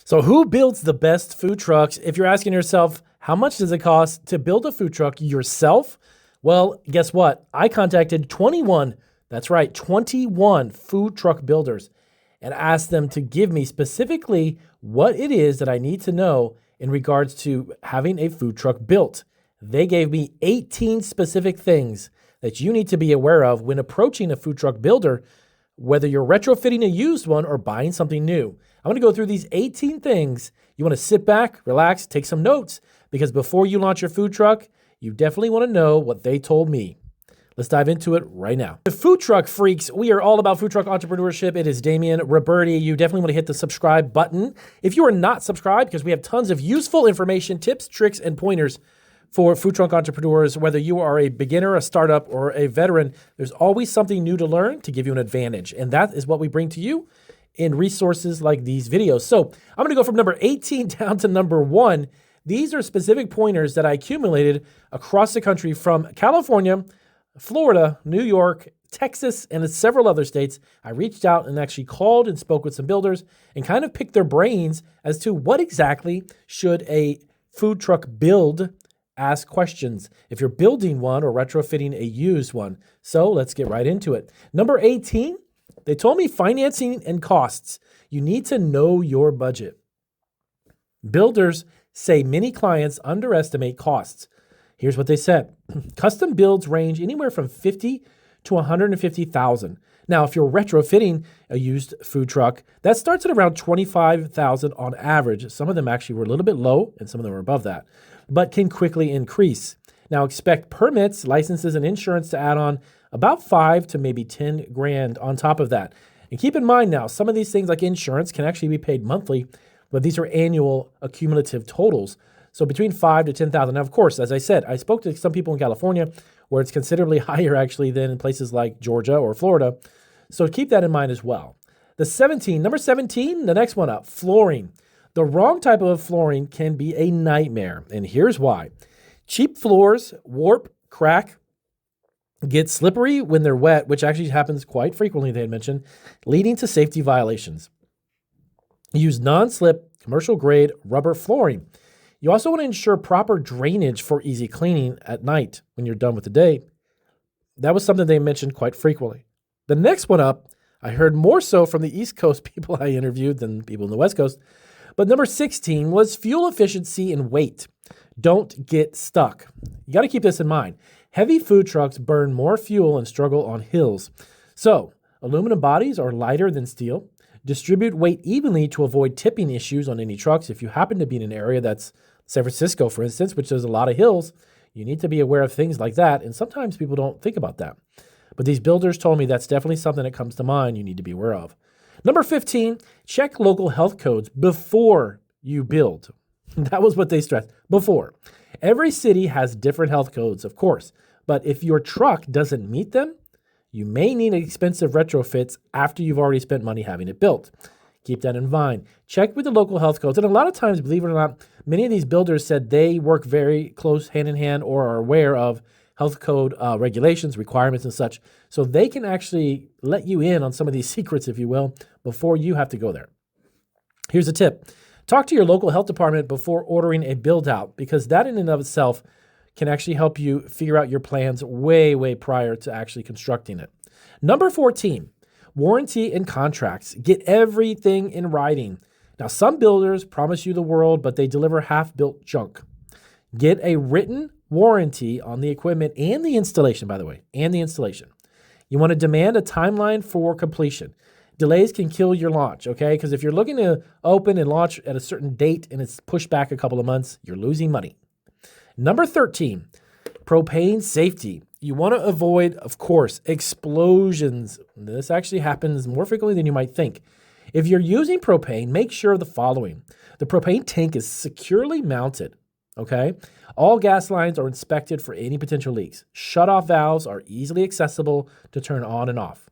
So who builds the best food trucks? If you're asking yourself, how much does it cost to build a food truck yourself? Well, guess what? I contacted 21, that's right, 21 food truck builders and asked them to give me specifically what it is that I need to know in regards to having a food truck built. They gave me 18 specific things that you need to be aware of when approaching a food truck builder, whether you're retrofitting a used one or buying something new. I'm gonna go through these 18 things. You wanna sit back, relax, take some notes, because before you launch your food truck, you definitely wanna know what they told me. Let's dive into it right now. The Food Truck Freaks, we are all about food truck entrepreneurship. It is Damian, Roberti. You definitely want to hit the subscribe button. If you are not subscribed, because we have tons of useful information, tips, tricks, and pointers for food truck entrepreneurs, whether you are a beginner, a startup, or a veteran, there's always something new to learn to give you an advantage. And that is what we bring to you in resources like these videos. So I'm going to go from number 18 down to number 1. These are specific pointers that I accumulated across the country from California, Florida, New York, Texas, and several other states. I reached out and actually called and spoke with some builders and kind of picked their brains as to what exactly should a food truck build. Ask questions if you're building one or retrofitting a used one. So let's get right into it. Number 18, they told me financing and costs. You need to know your budget. Builders say many clients underestimate costs. Here's what they said. Custom builds range anywhere from $50,000 to $150,000. Now, if you're retrofitting a used food truck, that starts at around $25,000 on average. Some of them actually were a little bit low and some of them were above that, but can quickly increase. Now, expect permits, licenses, and insurance to add on about $5,000 to maybe $10,000 on top of that. And keep in mind now, some of these things like insurance can actually be paid monthly, but these are annual accumulative totals. So between $5,000 to $10,000. Now, of course, as I said, I spoke to some people in California where it's considerably higher actually than in places like Georgia or Florida. So keep that in mind as well. Number 17, the next one up, flooring. The wrong type of flooring can be a nightmare, and here's why. Cheap floors warp, crack, get slippery when they're wet, which actually happens quite frequently, they had mentioned, leading to safety violations. Use non-slip, commercial-grade rubber flooring. You also want to ensure proper drainage for easy cleaning at night when you're done with the day. That was something they mentioned quite frequently. The next one up, I heard more so from the East Coast people I interviewed than people in the West Coast. But number 16 was fuel efficiency and weight. Don't get stuck. You got to keep this in mind. Heavy food trucks burn more fuel and struggle on hills. So aluminum bodies are lighter than steel. Distribute weight evenly to avoid tipping issues on any trucks. If you happen to be in an area that's San Francisco, for instance, which there's a lot of hills, you need to be aware of things like that. And sometimes people don't think about that. But these builders told me that's definitely something that comes to mind you need to be aware of. Number 15, check local health codes before you build. That was what they stressed, before. Every city has different health codes, of course. But if your truck doesn't meet them, you may need expensive retrofits after you've already spent money having it built. Keep that in mind. Check with the local health codes. And a lot of times, believe it or not, many of these builders said they work very close hand in hand or are aware of health code regulations, requirements, and such. So they can actually let you in on some of these secrets, if you will, before you have to go there. Here's a tip. Talk to your local health department before ordering a build out, because that in and of itself can actually help you figure out your plans way, way prior to actually constructing it. Number 14, warranty and contracts. Get everything in writing. Now, some builders promise you the world, but they deliver half-built junk. Get a written warranty on the equipment and the installation, by the way, and the installation. You want to demand a timeline for completion. Delays can kill your launch, okay? Because if you're looking to open and launch at a certain date and it's pushed back a couple of months, you're losing money. Number 13, propane safety. You want to avoid, of course, explosions. This actually happens more frequently than you might think. If you're using propane, make sure of the following. The propane tank is securely mounted, okay? All gas lines are inspected for any potential leaks. Shut-off valves are easily accessible to turn on and off.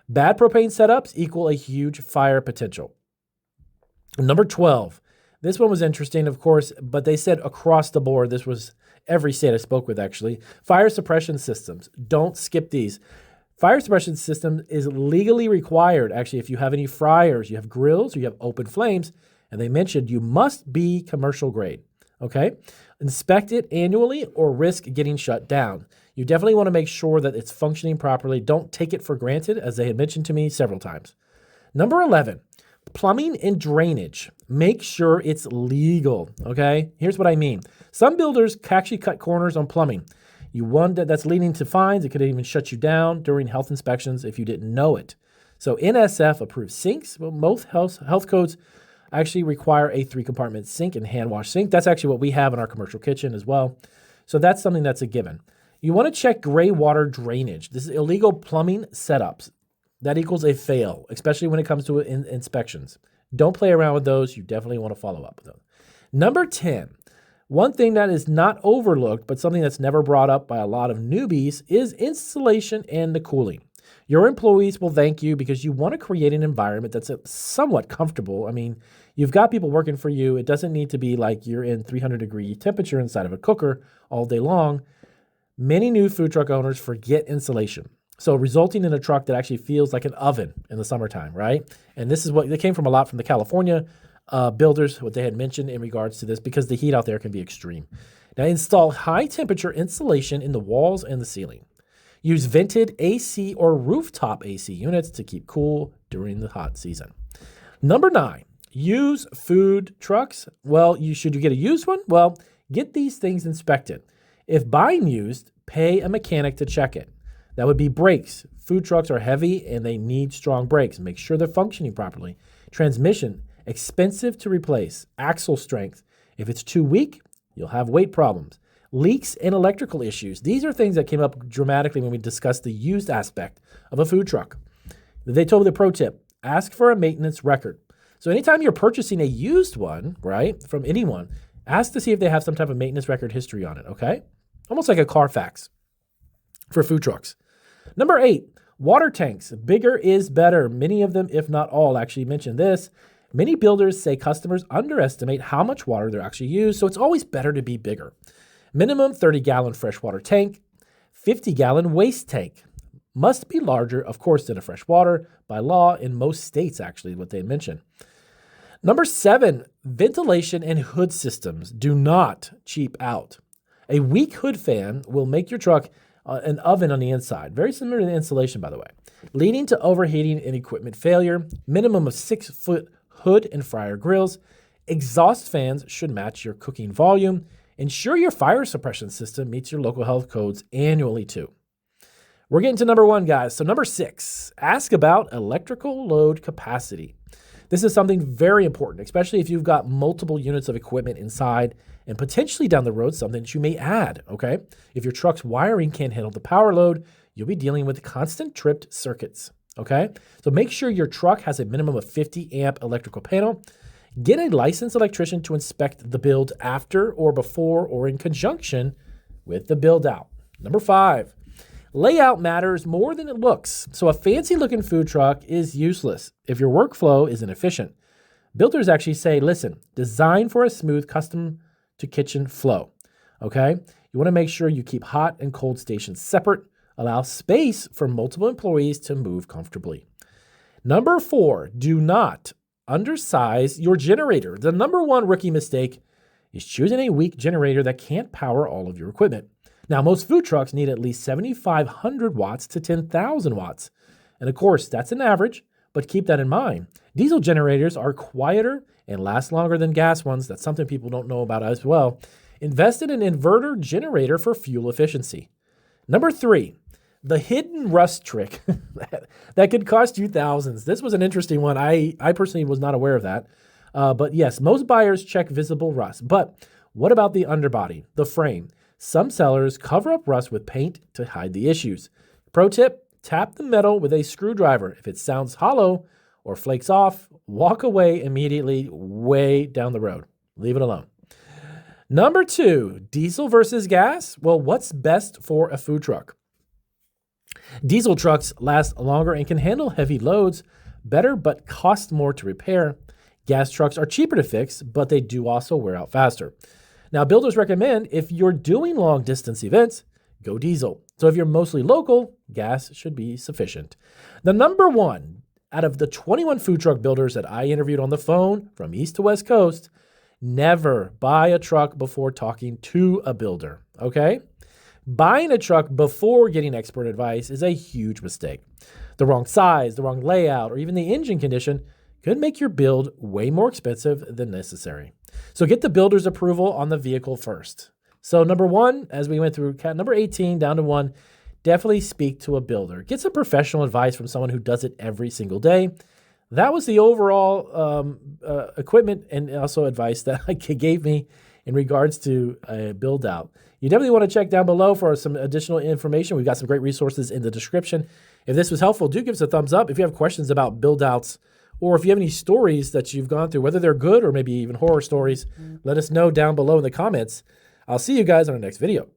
Bad propane setups equal a huge fire potential. Number 12. This one was interesting, of course, but they said across the board, this was every state I spoke with actually, fire suppression systems. Don't skip these. Fire suppression system is legally required. Actually, if you have any fryers, you have grills, or you have open flames, And they mentioned you must be commercial grade, okay? Inspect it annually or risk getting shut down. You definitely want to make sure that it's functioning properly. Don't take it for granted, as they had mentioned to me several times. Number 11, plumbing and drainage. Make sure it's legal, okay? Here's what I mean. Some builders actually cut corners on plumbing. You want that's leading to fines. It could even shut you down during health inspections if you didn't know it. So NSF approved sinks. Well, most health codes actually require a 3-compartment sink and hand wash sink. That's actually what we have in our commercial kitchen as well. So that's something that's a given. You want to check gray water drainage. This is illegal plumbing setups. That equals a fail, especially when it comes to inspections. Don't play around with those. You definitely want to follow up with them. Number 10, one thing that is not overlooked, but something that's never brought up by a lot of newbies is installation and the cooling. Your employees will thank you because you want to create an environment that's somewhat comfortable. I mean, you've got people working for you. It doesn't need to be like you're in 300-degree temperature inside of a cooker all day long. Many new food truck owners forget insulation, so resulting in a truck that actually feels like an oven in the summertime, right? And this is what they came from a lot from the California builders, what they had mentioned in regards to this, because the heat out there can be extreme. Now, install high-temperature insulation in the walls and the ceiling. Use vented AC or rooftop AC units to keep cool during the hot season. Number 9, use food trucks. Well, should you get a used one? Well, get these things inspected. If buying used, pay a mechanic to check it. That would be brakes. Food trucks are heavy and they need strong brakes. Make sure they're functioning properly. Transmission, expensive to replace. Axle strength. If it's too weak, you'll have weight problems. Leaks and electrical issues. These are things that came up dramatically when we discussed the used aspect of a food truck. They told me the pro tip, ask for a maintenance record. So anytime you're purchasing a used one, right, from anyone, ask to see if they have some type of maintenance record history on it, okay? Almost like a Carfax for food trucks. Number 8, water tanks. Bigger is better. Many of them, if not all, actually mention this. Many builders say customers underestimate how much water they're actually used, so it's always better to be bigger. Minimum 30-gallon freshwater tank, 50-gallon waste tank. Must be larger, of course, than a freshwater by law in most states, actually, what they mentioned. Number 7, ventilation and hood systems. Do not cheap out. A weak hood fan will make your truck an oven on the inside. Very similar to the insulation, by the way. Leading to overheating and equipment failure. Minimum of 6-foot hood and fryer grills. Exhaust fans should match your cooking volume. Ensure your fire suppression system meets your local health codes annually, too. We're getting to number 1, guys. So number 6, ask about electrical load capacity. This is something very important, especially if you've got multiple units of equipment inside and potentially down the road something that you may add, okay? If your truck's wiring can't handle the power load, you'll be dealing with constant tripped circuits, okay? So make sure your truck has a minimum of 50 amp electrical panel. Get a licensed electrician to inspect the build after or before or in conjunction with the build out. Number 5, layout matters more than it looks. So a fancy looking food truck is useless if your workflow isn't efficient. Builders actually say, listen, design for a smooth custom to kitchen flow, okay? You want to make sure you keep hot and cold stations separate, allow space for multiple employees to move comfortably. Number 4, do not undersize your generator. The number 1 rookie mistake is choosing a weak generator that can't power all of your equipment. Now, most food trucks need at least 7,500 watts to 10,000 watts. And of course, that's an average, but keep that in mind. Diesel generators are quieter and last longer than gas ones. That's something people don't know about as well. Invest in an inverter generator for fuel efficiency. Number 3, the hidden rust trick that could cost you thousands. This was an interesting one. I personally was not aware of that. But yes, most buyers check visible rust. But what about the underbody, the frame? Some sellers cover up rust with paint to hide the issues. Pro tip, tap the metal with a screwdriver. If it sounds hollow or flakes off, walk away immediately way down the road. Leave it alone. Number 2, diesel versus gas. Well, what's best for a food truck? Diesel trucks last longer and can handle heavy loads better, but cost more to repair. Gas trucks are cheaper to fix, but they do also wear out faster. Now, builders recommend if you're doing long distance events, go diesel. So if you're mostly local, gas should be sufficient. The number 1, out of the 21 food truck builders that I interviewed on the phone from East to West Coast, never buy a truck before talking to a builder, okay? Buying a truck before getting expert advice is a huge mistake. The wrong size, the wrong layout, or even the engine condition could make your build way more expensive than necessary. So get the builder's approval on the vehicle first. So number one, as we went through number 18 down to 1, definitely speak to a builder. Get some professional advice from someone who does it every single day. That was the overall equipment and also advice that gave me in regards to a build out. You definitely want to check down below for some additional information. We've got some great resources in the description. If this was helpful, do give us a thumbs up. If you have questions about build outs, or if you have any stories that you've gone through, whether they're good or maybe even horror stories, let us know down below in the comments. I'll see you guys on our next video.